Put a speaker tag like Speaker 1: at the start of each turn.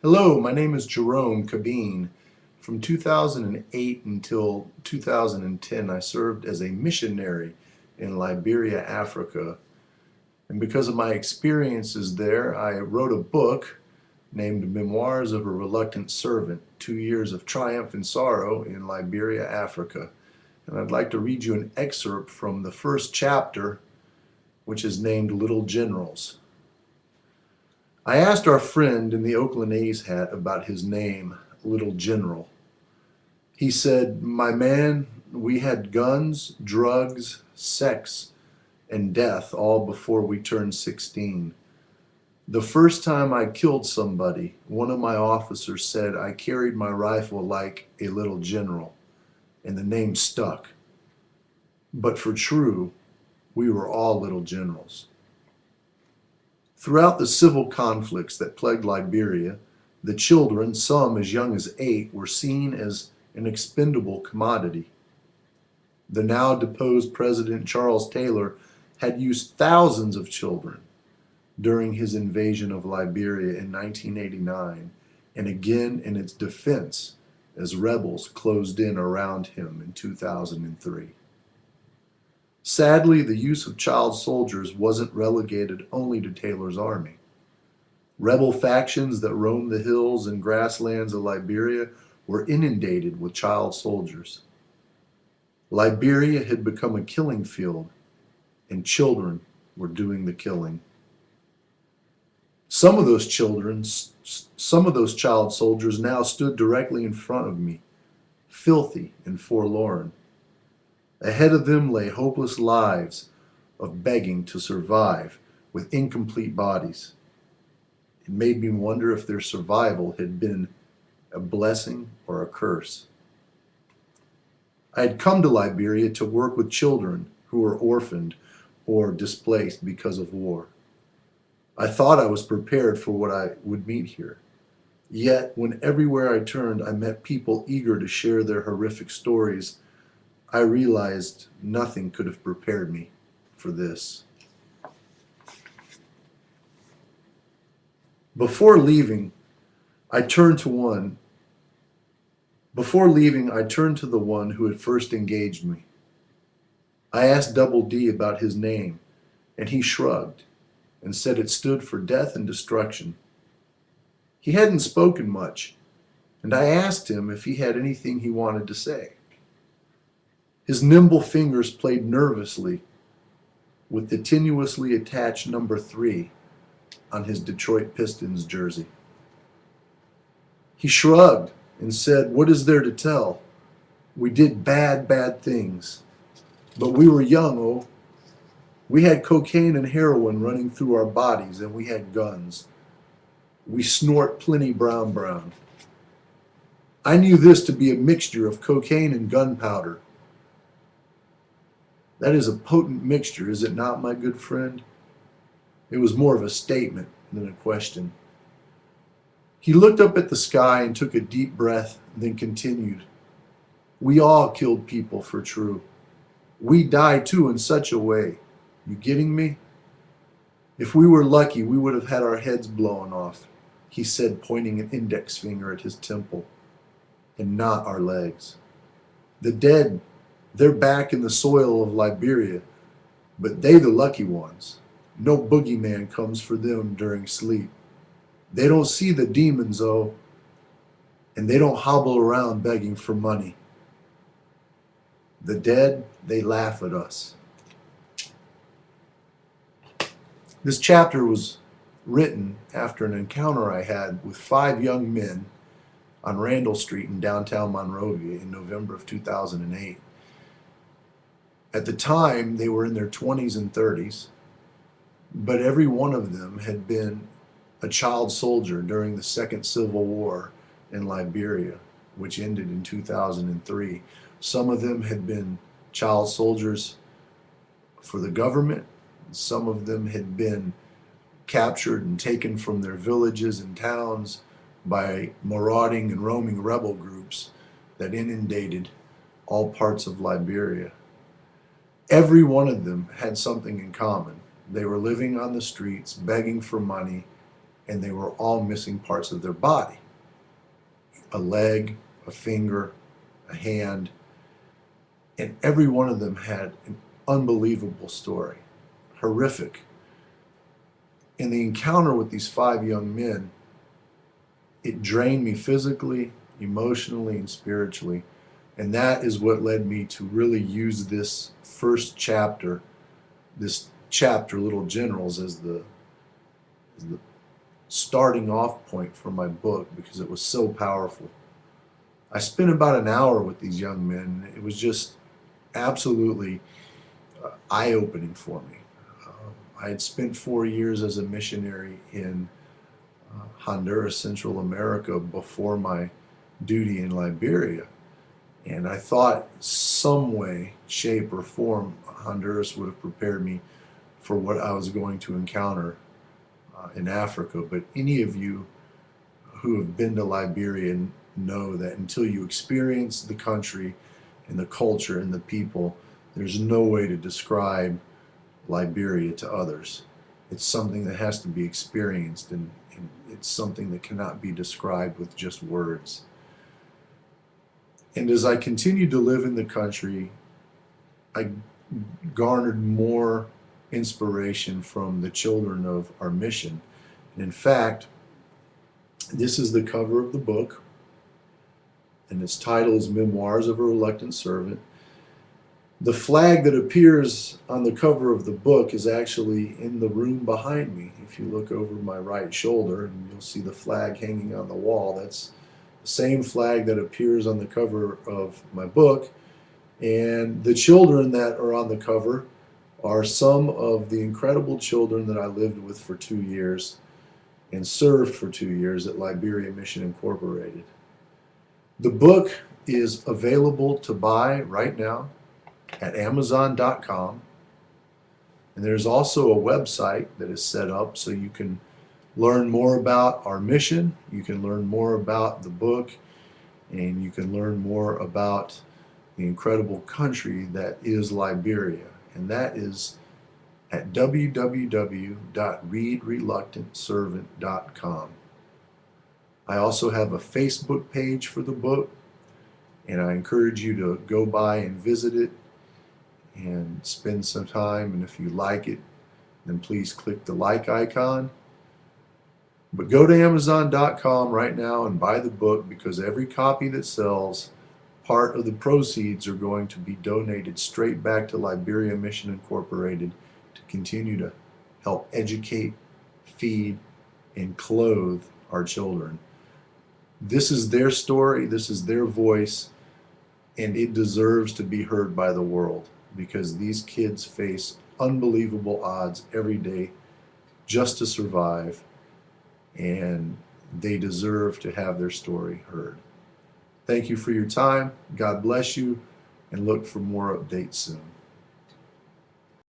Speaker 1: Hello, my name is Jerome Cabine. From 2008 until 2010, I served as a missionary in Liberia, Africa. And because of my experiences there, I wrote a book named Memoirs of a Reluctant Servant, 2 Years of Triumph and Sorrow in Liberia, Africa. And I'd like to read you an excerpt from the first chapter, which is named Little Generals. I asked our friend in the Oakland A's hat about his name, Little General. He said, "My man, we had guns, drugs, sex, and death all before we turned 16. The first time I killed somebody, one of my officers said I carried my rifle like a little general, and the name stuck. But for true, we were all little generals." Throughout the civil conflicts that plagued Liberia, the children, some as young as 8, were seen as an expendable commodity. The now deposed President Charles Taylor had used thousands of children during his invasion of Liberia in 1989 and again in its defense as rebels closed in around him in 2003. Sadly, the use of child soldiers wasn't relegated only to Taylor's army. Rebel factions that roamed the hills and grasslands of Liberia were inundated with child soldiers. Liberia had become a killing field, and children were doing the killing. Some of those child soldiers now stood directly in front of me, filthy and forlorn. Ahead of them lay hopeless lives of begging to survive with incomplete bodies. It made me wonder if their survival had been a blessing or a curse. I had come to Liberia to work with children who were orphaned or displaced because of war. I thought I was prepared for what I would meet here. Yet, when everywhere I turned I met people eager to share their horrific stories, I realized nothing could have prepared me for this. Before leaving, I turned to the one who had first engaged me. I asked Double D about his name, and he shrugged and said it stood for death and destruction. He hadn't spoken much, and I asked him if he had anything he wanted to say. His nimble fingers played nervously with the tenuously attached number 3 on his Detroit Pistons jersey. He shrugged and said, "What is there to tell? We did bad things. But we were young, oh. We had cocaine and heroin running through our bodies, and we had guns. We snort plenty brown. I knew this to be a mixture of cocaine and gunpowder. That is a potent mixture, is it not, my good friend?" It was more of a statement than a question. He looked up at the sky and took a deep breath, then continued, "We all killed people for true. We died too in such a way. You getting me? If we were lucky, we would have had our heads blown off," he said, pointing an index finger at his temple, "and not our legs. The dead, they're back in the soil of Liberia, but they the lucky ones. No boogeyman comes for them during sleep. They don't see the demons, oh, and they don't hobble around begging for money. The dead, they laugh at us." This chapter was written after an encounter I had with 5 young men on Randall Street in downtown Monrovia in November of 2008. At the time, they were in their 20s and 30s, but every one of them had been a child soldier during the Second Civil War in Liberia, which ended in 2003. Some of them had been child soldiers for the government. Some of them had been captured and taken from their villages and towns by marauding and roaming rebel groups that inundated all parts of Liberia. Every one of them had something in common. They were living on the streets, begging for money, and they were all missing parts of their body. A leg, a finger, a hand, and every one of them had an unbelievable story, horrific. In the encounter with these 5 young men, it drained me physically, emotionally, and spiritually. And that is what led me to really use this first chapter, Little Generals, as the starting off point for my book, because it was so powerful. I spent about an hour with these young men. It was just absolutely eye-opening for me. I had spent 4 years as a missionary in Honduras, Central America, before my duty in Liberia. And I thought some way, shape, or form Honduras would have prepared me for what I was going to encounter in Africa. But any of you who have been to Liberia know that until you experience the country and the culture and the people, there's no way to describe Liberia to others. It's something that has to be experienced, and it's something that cannot be described with just words. And as I continued to live in the country, I garnered more inspiration from the children of our mission. And in fact, this is the cover of the book, and its title is Memoirs of a Reluctant Servant. The flag that appears on the cover of the book is actually in the room behind me. If you look over my right shoulder, and you'll see the flag hanging on the wall. That's the same flag that appears on the cover of my book. And the children that are on the cover are some of the incredible children that I lived with for 2 years and served for 2 years at Liberia Mission Incorporated. The book is available to buy right now at Amazon.com, and there's also a website that is set up so you can learn more about our mission, you can learn more about the book, and you can learn more about the incredible country that is Liberia, and that is at www.readreluctantservant.com. I also have a Facebook page for the book, and I encourage you to go by and visit it and spend some time, and if you like it, then please click the like icon. But go to Amazon.com right now and buy the book, because every copy that sells, part of the proceeds are going to be donated straight back to Liberia Mission Incorporated to continue to help educate, feed, and clothe our children. This is their story, this is their voice, and it deserves to be heard by the world, because these kids face unbelievable odds every day just to survive, and they deserve to have their story heard. Thank you for your time. God bless you, and look for more updates soon.